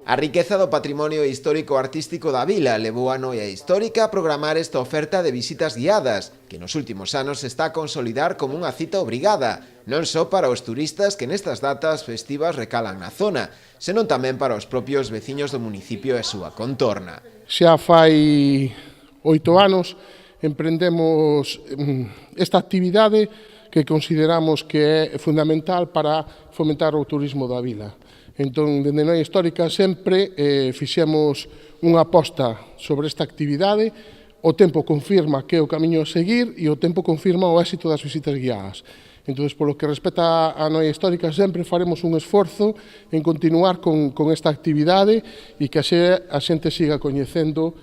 A riqueza do patrimonio histórico artístico da vila levou a Noia Histórica a programar esta oferta de visitas guiadas, que nos últimos anos se está a consolidar como unha cita obrigada, non só para os turistas que nestas datas festivas recalan na zona, senón tamén para os propios veciños do municipio e a súa contorna. Xa fai 8 anos emprendemos esta actividade que consideramos que é fundamental para fomentar o turismo da vila. Entón, dende Noia Histórica sempre fixemos unha aposta sobre esta actividade, o tempo confirma que é o camiño a seguir e o tempo confirma o éxito das visitas guiadas. Entón, polo que respecta a Noia Histórica, sempre faremos un esforzo en continuar con esta actividade e que a xente siga coñecendo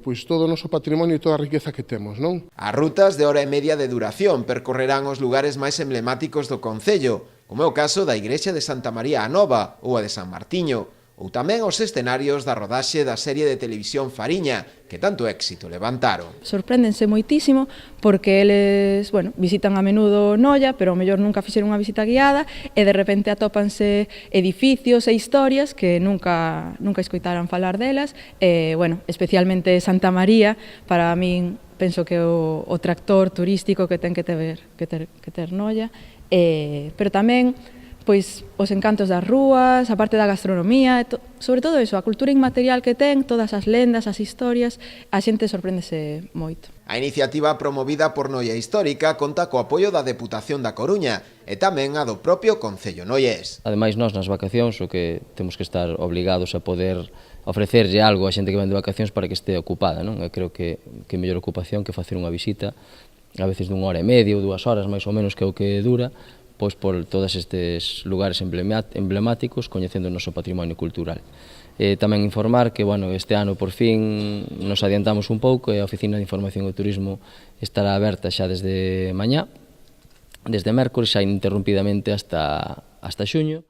pois todo o noso patrimonio e toda a riqueza que temos, non? As rutas de hora e media de duración percorrerán os lugares máis emblemáticos do concello, como é o caso da Igrexa de Santa María a Nova ou a de San Martiño, ou tamén os escenarios da rodaxe da serie de televisión Fariña, que tanto éxito levantaron. Sorpréndense moitísimo porque eles, visitan a menudo Noia, pero ao mellor nunca fixeron unha visita guiada e de repente atópanse edificios e historias que nunca escoitaran falar delas. Especialmente Santa María, para min, penso que o tractor turístico que ten que ter Noia, pero tamén pois os encantos das rúas, a parte da gastronomía, sobre todo eso, a cultura inmaterial que ten, todas as lendas, as historias, a xente sorpréndese moito. A iniciativa promovida por Noia Histórica conta co apoio da Deputación da Coruña e tamén a do propio Concello noiés. Ademais, nós nas vacacións o que temos que estar obligados a poder ofrecerlle algo a xente que ven de vacacións para que este ocupada, non? Eu creo que mellor ocupación que facer unha visita, a veces dunha hora e media ou 2 horas máis ou menos que é o que dura, pois por todos estes lugares emblemáticos, coñecendo o noso patrimonio cultural. Tamén informar que este ano por fin nos adiantamos un pouco e a Oficina de Información e Turismo estará aberta xa desde mañá, desde mércores, xa ininterrumpidamente hasta xuño.